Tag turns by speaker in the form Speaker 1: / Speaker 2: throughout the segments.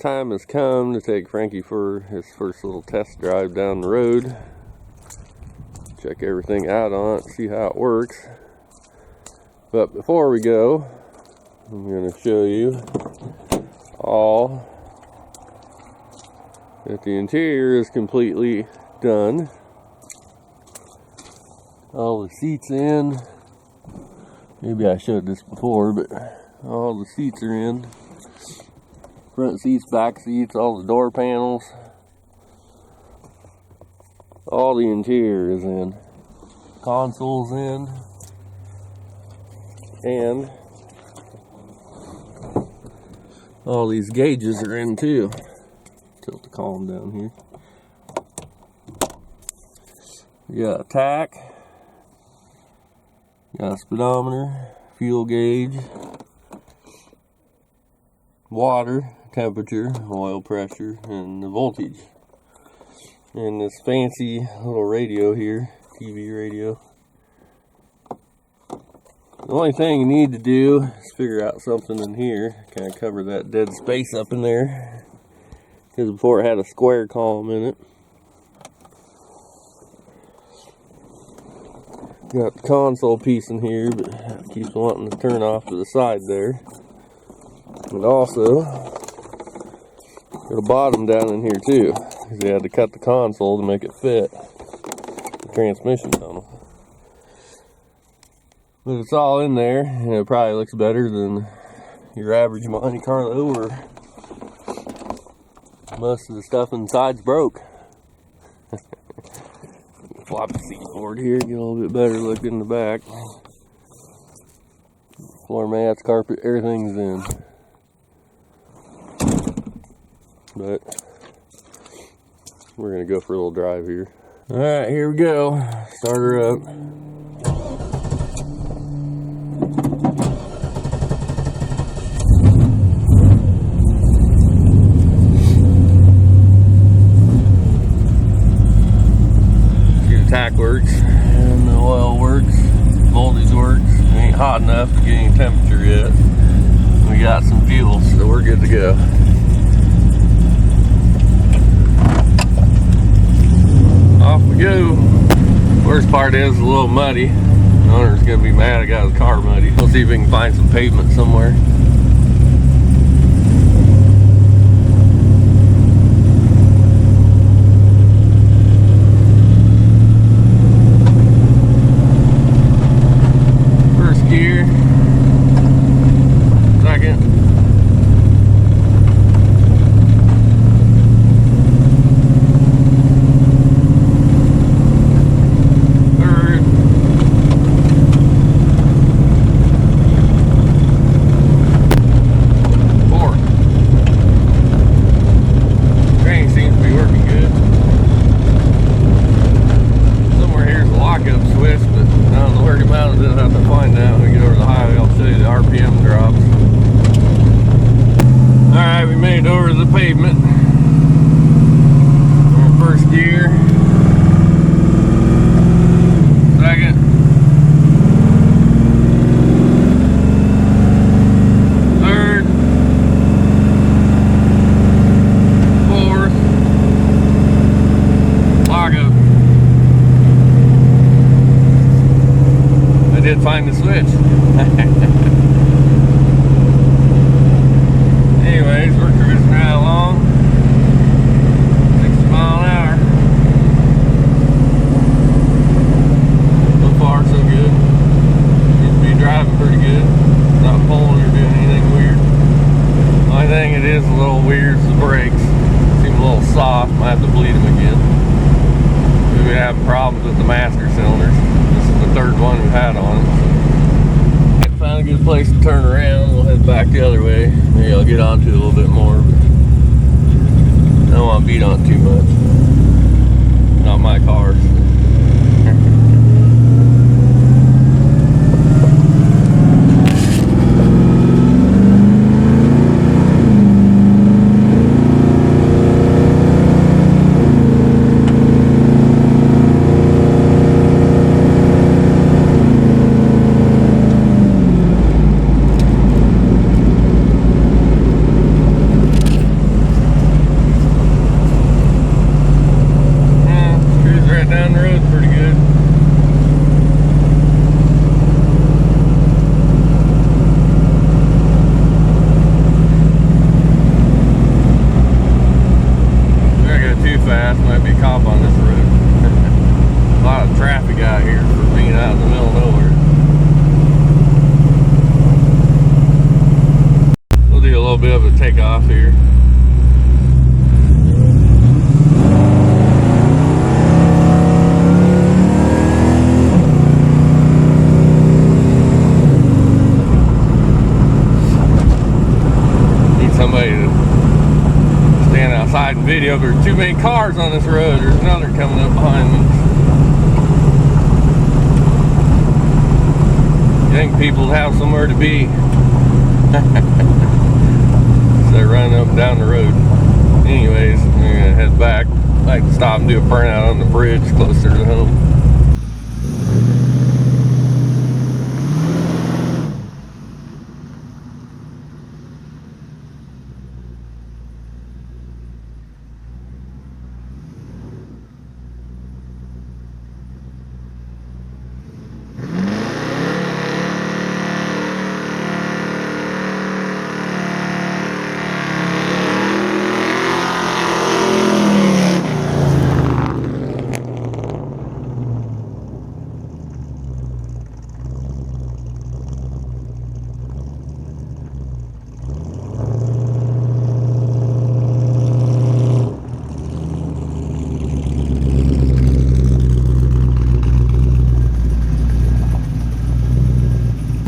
Speaker 1: time has come to take Frankie for his first little test drive down the road. Check everything out on it, see how it works. But before we go, I'm going to show you all that the interior is completely done. All the seats in. Maybe I showed this before, but all the seats are in. Front seats, back seats, all the door panels. All the interior is in. Console's in. And all these gauges are in too. Tilt the column down here. We got a tach. Got a speedometer, fuel gauge, water, temperature, oil pressure, and the voltage. And this fancy little radio here, TV radio. The only thing you need to do is figure out something in here, kind of cover that dead space up in there, because before it had a square column in it. Got the console piece in here, but it keeps wanting to turn off to the side there. And also, got a bottom down in here too, because they had to cut the console to make it fit the transmission tunnel. But it's all in there, and it probably looks better than your average Montecarlo, or most of the stuff inside's broke. Flop the seat board here, get a little bit better look in the back. Floor mats, carpet, everything's in. But we're gonna go for a little drive here. Alright, here we go. Start her up. Tach works and the oil works, voltage works. It ain't hot enough to get any temperature yet. We got some fuel, so we're good to go. Off we go. Worst part is a little muddy. The owner's gonna be mad I got his car muddy. We'll see if we can find some pavement somewhere. Gear, second, third, fourth. Train seems to be working good. Somewhere here's a lockup switch, but I don't know where to mount it. I'll have to find out when we get over the highway. I'll show you the RPM drops. Alright, we made it over to the pavement. We're in first gear. Second. Third. Fourth. Lockup. I did find the switch. Anyways, we're cruising right along. 60 mile an hour. So far, so good. Seems to be driving pretty good. Not pulling or doing anything weird. The only thing it is a little weird is the brakes. Seem a little soft. Might have to bleed them again. We've been having problems with the master cylinders. This is the third one we've had on it. Find a good place to turn around. We'll head back the other way. Maybe I'll get onto it a little bit more, but I don't want to beat on it too much. Not my car. little bit of a takeoff here. Need somebody to stand outside and video. There's too many cars on this road. There's another coming up behind me. You think people would have somewhere to be. So they're running up and down the road. Anyways, I'm gonna head back. I'd like to stop and do a burnout on the bridge closer to home.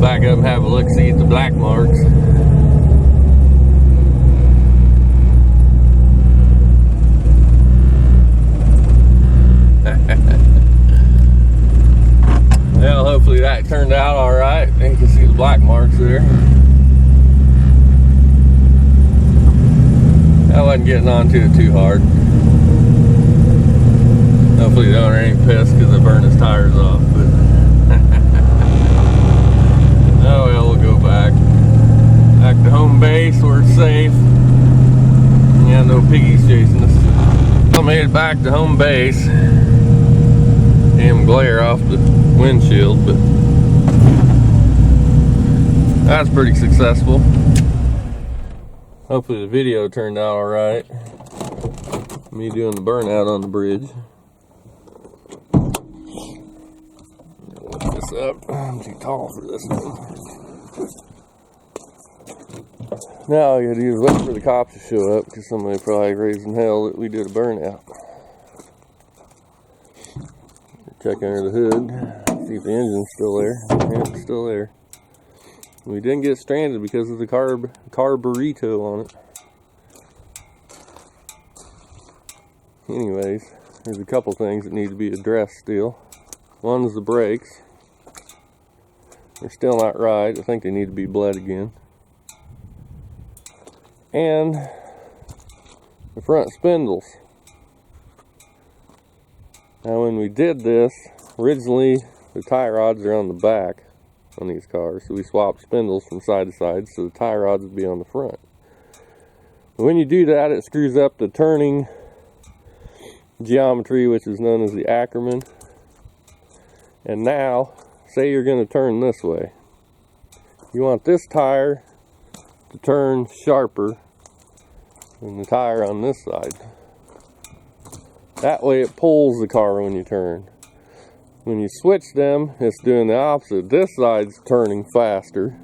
Speaker 1: Back up and have a look-see at the black marks. Well, hopefully that turned out all right. You can see the black marks there. I wasn't getting onto it too hard. Hopefully the owner ain't pissed because I burned his tires off. But oh well, we'll go back to home base where it's safe. Yeah, no piggies chasing us. I made it back to home base. Damn glare off the windshield, but that's pretty successful. Hopefully the video turned out all right. Me doing the burnout on the bridge. Lift this up. I'm too tall for this one. Now all I gotta do is wait for the cops to show up because somebody probably raising hell that we did a burnout. Check under the hood, see if the engine's still there. Yeah, it's still there. We didn't get stranded because of the carburetor on it. Anyways, there's a couple things that need to be addressed still. One is the brakes. They're still not right. I think they need to be bled again. And the front spindles. Now when we did this, originally the tie rods are on the back on these cars. So we swapped spindles from side to side so the tie rods would be on the front. But when you do that, it screws up the turning geometry, which is known as the Ackerman. And now, say you're going to turn this way. You want this tire to turn sharper than the tire on this side. That way it pulls the car when you turn. When you switch them, it's doing the opposite. This side's turning faster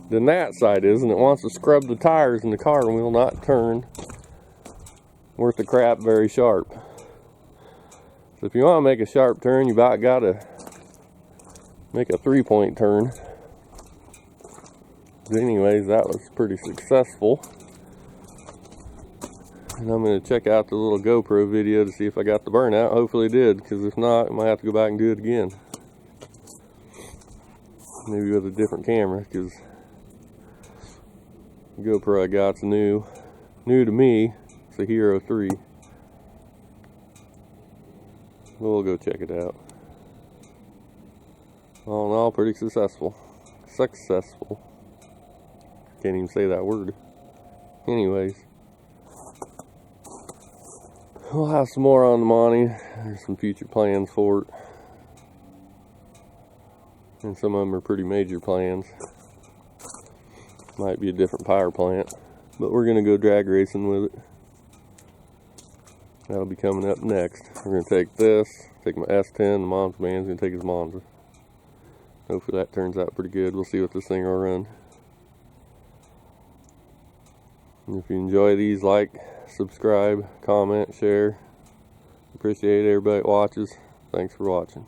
Speaker 1: than that side is, and it wants to scrub the tires, and the car will not turn worth the crap very sharp. So if you want to make a sharp turn, you about got to make a 3-point turn. But anyways, that was pretty successful. And I'm going to check out the little GoPro video to see if I got the burnout. Hopefully I did, because if not, I might have to go back and do it again. Maybe with a different camera, because the GoPro I got's new to me. It's a Hero 3. We'll go check it out. All in all, pretty successful. Successful. Can't even say that word. Anyways. We'll have some more on the monte. There's some future plans for it. And some of them are pretty major plans. Might be a different power plant. But we're going to go drag racing with it. That'll be coming up next. We're going to take this, take my S10, the Monza man's going to take his Monza. Hopefully that turns out pretty good. We'll see what this thing will run. And if you enjoy these, like, subscribe, comment, share. Appreciate everybody that watches. Thanks for watching.